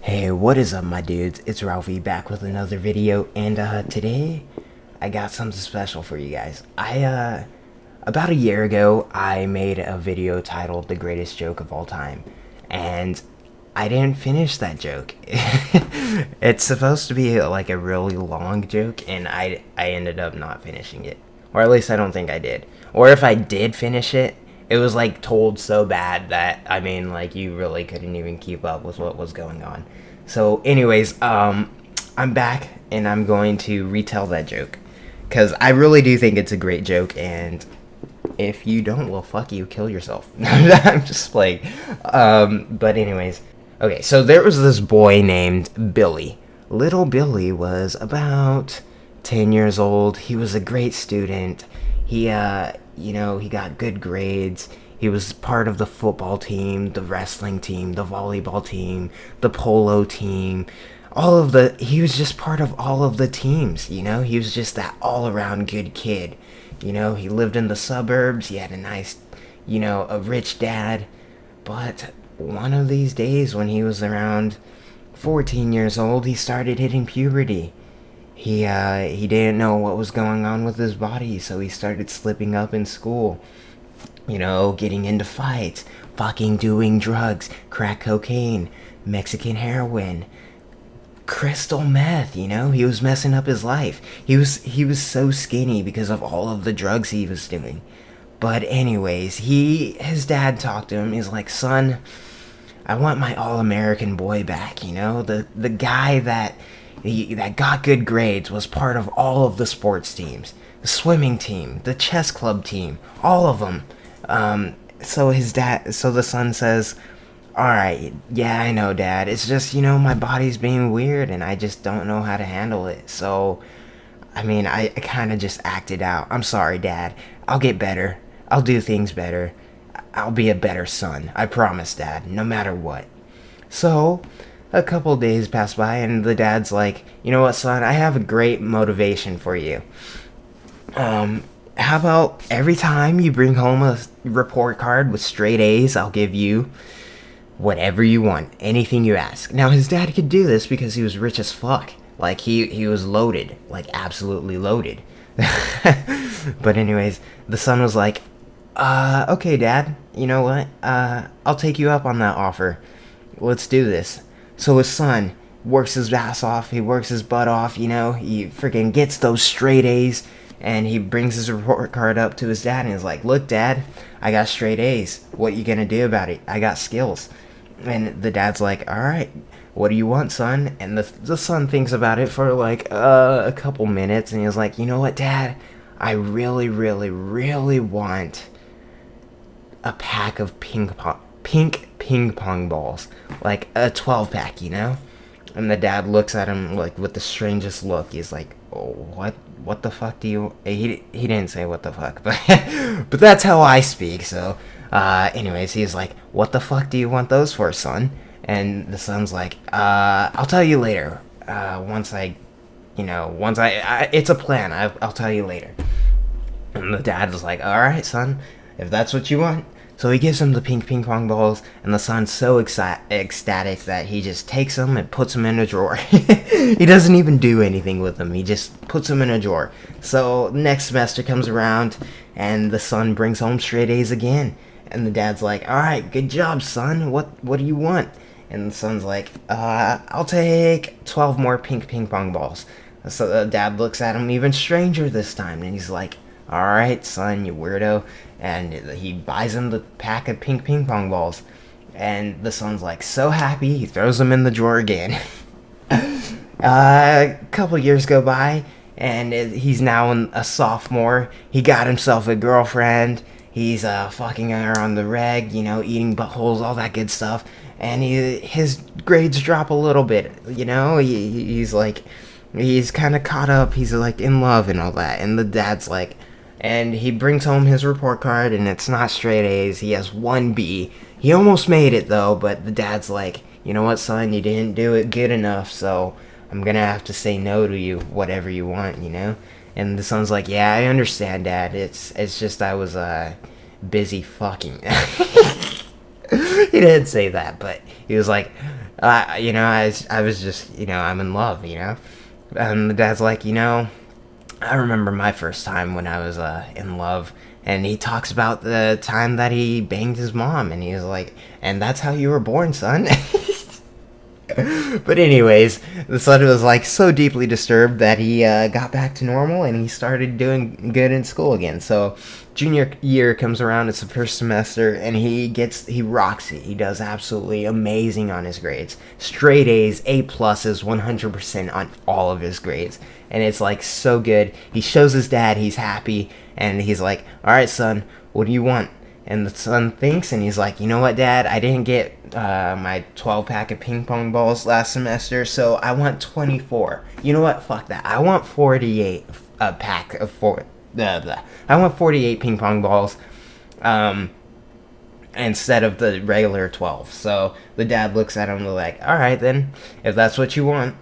Hey, what is up, my dudes? It's Ralphie back with another video, and today I got something special for you guys. About a year ago, I made a video titled "The Greatest Joke of All Time," and I didn't finish that joke. It's supposed to be like a really long joke, and I ended up not finishing it, or at least I don't think I did. Or if I did finish it, it was like told so bad that like you really couldn't even keep up with what was going on. So anyways, I'm back and I'm going to retell that joke because I really do think it's a great joke, and if you don't, well, fuck you, kill yourself. I'm just playing. But anyways, okay, so there was this boy named Billy. Little Billy was about 10 years old. He was a great student. He got good grades. He was part of the football team, the wrestling team, the volleyball team, the polo team. He was just part of all of the teams, He was just that all-around good kid. He lived in the suburbs. He had a nice, a rich dad. But one of these days when he was around 14 years old, he started hitting puberty. He didn't know what was going on with his body, so he started slipping up in school. Getting into fights, fucking doing drugs, crack cocaine, Mexican heroin, crystal meth, he was messing up his life. He was so skinny because of all of the drugs he was doing. But anyways, his dad talked to him. He's like, "Son, I want my all-American boy back, the guy that got good grades, was part of all of the sports teams, the swimming team, the chess club team, all of them." So the son says, "All right, yeah, I know, Dad. It's just, my body's being weird and I just don't know how to handle it. So, I kind of just acted out. I'm sorry, Dad. I'll get better. I'll do things better. I'll be a better son. I promise, Dad, no matter what." So, a couple days pass by and the dad's like, "You know what, son? I have a great motivation for you. How about every time you bring home a report card with straight A's, I'll give you whatever you want, anything you ask." Now, his dad could do this because he was rich as fuck. Like, he was loaded, like, absolutely loaded. But anyways, the son was like, "Okay, Dad, you know what? I'll take you up on that offer. Let's do this." So his son works his ass off, he works his butt off, he freaking gets those straight A's, and he brings his report card up to his dad, and he's like, "Look, Dad, I got straight A's. What you gonna do about it? I got skills." And the dad's like, "All right, what do you want, son?" And the son thinks about it for like a couple minutes, and he's like, "You know what, Dad? I really, really, really want a pack of pink ping pong balls, like a 12 pack, And the dad looks at him like with the strangest look. He's like, "Oh, what the fuck do you?" He didn't say what the fuck, but but that's how I speak. So, anyways, he's like, "What the fuck do you want those for, son?" And the son's like, "I'll tell you later. It's a plan. I'll tell you later." And the dad was like, "All right, son, if that's what you want." So he gives him the pink ping pong balls, and the son's so ecstatic that he just takes them and puts them in a drawer. He doesn't even do anything with them. He just puts them in a drawer. So next semester comes around, and the son brings home straight A's again. And the dad's like, "All right, good job, son. What do you want?" And the son's like, "I'll take 12 more pink ping pong balls." So the dad looks at him even stranger this time, and he's like, "All right, son, you weirdo." And he buys him the pack of pink ping pong balls. And the son's like so happy, he throws them in the drawer again. A couple years go by, and he's now a sophomore. He got himself a girlfriend. He's fucking her on the reg, eating buttholes, all that good stuff. And his grades drop a little bit, he's kind of caught up. He's like in love and all that. And the dad's like, and he brings home his report card, and it's not straight A's. He has 1B. He almost made it, though, but the dad's like, "You know what, son? You didn't do it good enough, so I'm gonna have to say no to you, whatever you want, And the son's like, "Yeah, I understand, Dad. It's just I was, busy fucking." He didn't say that, but he was like, I was just, I'm in love, And the dad's like, I remember my first time when I was in love. And he talks about the time that he banged his mom, and he was like, and that's how you were born, son. But anyways, the son was like so deeply disturbed that he got back to normal, and he started doing good in school again. So junior year comes around, it's the first semester, and he rocks it. He does absolutely amazing on his grades. Straight A's, A pluses, 100% on all of his grades. And it's like so good. He shows his dad he's happy, and he's like, all right, son, what do you want? And the son thinks, and he's like, you know what, Dad? I didn't get my 12-pack of ping pong balls last semester, so I want 24. You know what? Fuck that. I want 48 a pack of four. I want 48 ping pong balls instead of the regular 12. So the dad looks at him like, all right, then, if that's what you want.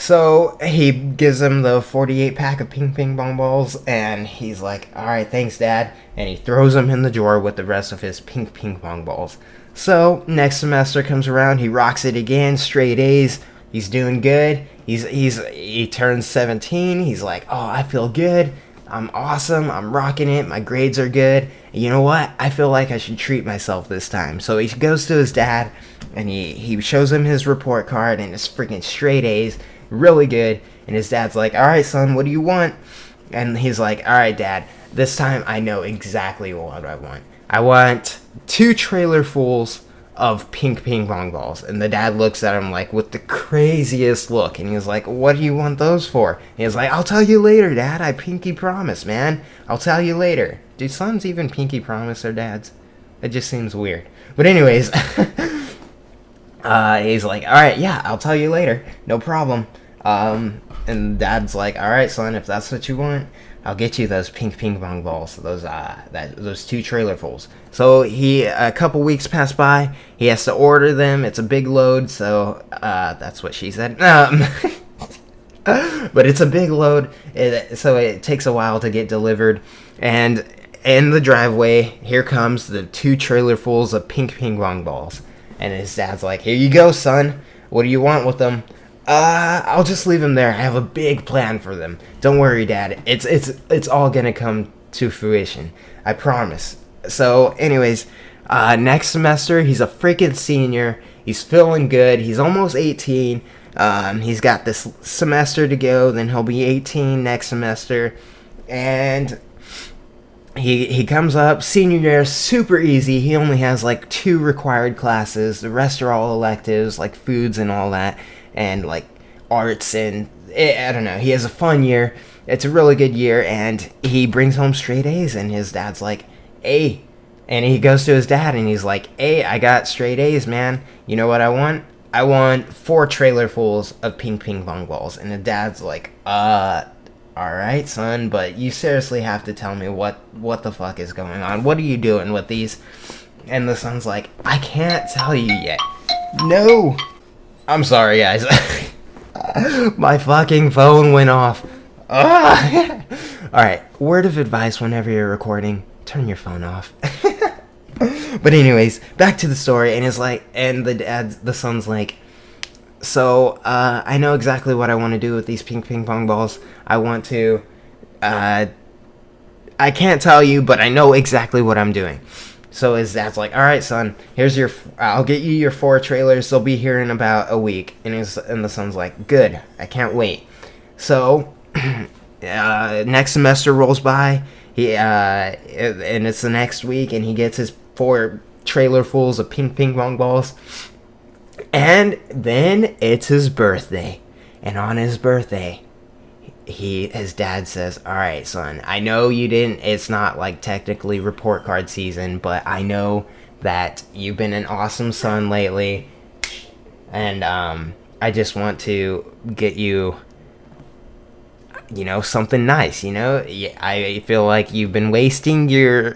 So he gives him the 48 pack of ping pong balls, and he's like, all right, thanks, Dad. And he throws them in the drawer with the rest of his ping pong balls. So next semester comes around, he rocks it again, straight A's. He's doing good. He turns 17. He's like, oh, I feel good. I'm awesome. I'm rocking it. My grades are good. And you know what? I feel like I should treat myself this time. So he goes to his dad, and he shows him his report card, and it's freaking straight A's. Really good. And his dad's like, all right, son, what do you want? And he's like, all right, Dad, this time I know exactly what I want. I want 2 trailer fulls of ping pong balls. And the dad looks at him like with the craziest look, and he's like, what do you want those for? And he's like, I'll tell you later, Dad. I pinky promise, man. I'll tell you later. Do sons even pinky promise their dads? It just seems weird. But anyways, he's like, all right, yeah, I'll tell you later. No problem. And Dad's like, all right, son, if that's what you want, I'll get you those ping pong balls, those 2 trailer fulls. So a couple weeks pass by. He has to order them. It's a big load, so that's what she said. But it's a big load, so it takes a while to get delivered. And in the driveway, here comes the 2 trailer fulls of ping pong balls. And his dad's like, here you go, son. What do you want with them? I'll just leave them there. I have a big plan for them. Don't worry, Dad. It's all gonna come to fruition. I promise. So, anyways, next semester, he's a freaking senior. He's feeling good. He's almost 18. He's got this semester to go. Then he'll be 18 next semester. And he comes up, senior year, super easy. He only has like 2 required classes. The rest are all electives, like foods and all that, and like arts, and I don't know. He has a fun year. It's a really good year, and he brings home straight A's, and his dad's like, hey. And he goes to his dad, and he's like, hey, I got straight A's, man. You know what I want? I want 4 trailer fulls of ping pong balls. And the dad's like, alright, son, but you seriously have to tell me what the fuck is going on. What are you doing with these? And the son's like, I can't tell you yet. No! I'm sorry, guys. My fucking phone went off. Alright, word of advice whenever you're recording, turn your phone off. But anyways, back to the story, and the son's like, so, I know exactly what I want to do with these ping pong balls. I want to, I can't tell you, but I know exactly what I'm doing. So his dad's like, all right, son, I'll get you your 4 trailers. They'll be here in about a week. And the son's like, good, I can't wait. So, next semester rolls by, and it's the next week, and he gets his 4 trailer fulls of ping pong balls. And then it's his birthday. And on his birthday, his dad says, all right, son, I know it's not like technically report card season, but I know that you've been an awesome son lately. And I just want to get you, something nice, I feel like you've been wasting your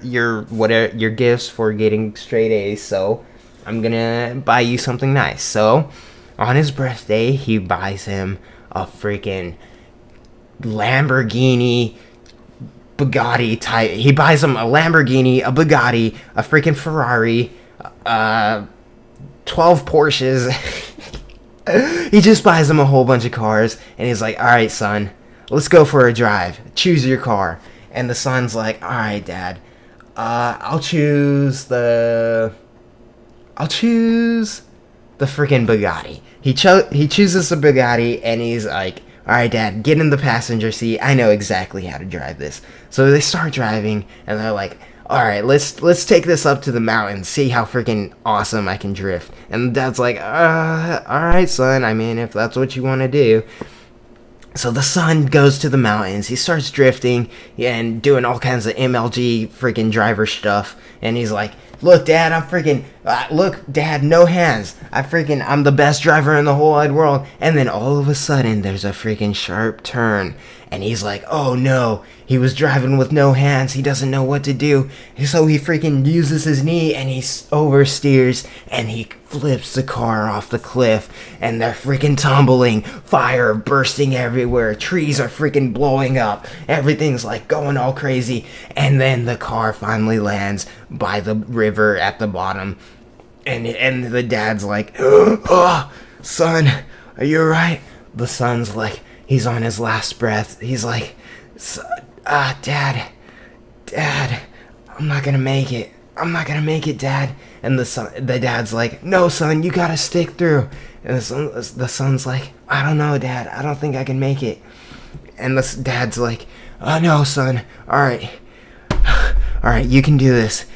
gifts for getting straight A's, so I'm gonna buy you something nice. So, on his birthday, he buys him a freaking Lamborghini, Bugatti type. He buys him a Lamborghini, a Bugatti, a freaking Ferrari, 12 Porsches. He just buys him a whole bunch of cars, and he's like, alright, son, let's go for a drive. Choose your car. And the son's like, alright, Dad, I'll choose the freaking Bugatti. He chooses the Bugatti, and he's like, alright, Dad, get in the passenger seat. I know exactly how to drive this. So they start driving, and they're like, alright, let's take this up to the mountains, see how freaking awesome I can drift. And Dad's like, alright, son, I mean, if that's what you want to do. So the son goes to the mountains, he starts drifting and doing all kinds of MLG freaking driver stuff, and he's like, look, Dad, look, Dad, no hands, I'm the best driver in the whole wide world. And then all of a sudden, there's a freaking sharp turn, and he's like, oh no, he was driving with no hands, he doesn't know what to do, so he freaking uses his knee, and he oversteers, and he flips the car off the cliff, and they're freaking tumbling, fire bursting everywhere, trees are freaking blowing up, everything's like going all crazy, and then the car finally lands by the river at the bottom, and the dad's like, oh, son, are you alright? The son's like, he's on his last breath, he's like, Dad, I'm not gonna make it, Dad. And the dad's like, no, son, you gotta stick through. And the son's like, I don't know, Dad, I don't think I can make it. And the dad's like, oh no, son, alright, you can do this.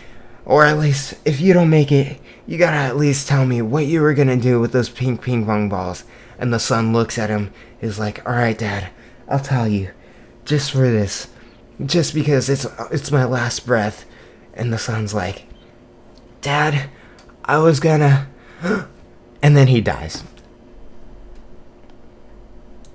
Or at least, if you don't make it, you gotta at least tell me what you were gonna do with those pink ping pong balls. And the son looks at him, is like, alright, Dad, I'll tell you, just for this, just because it's my last breath. And the son's like, Dad, I was gonna... And then he dies.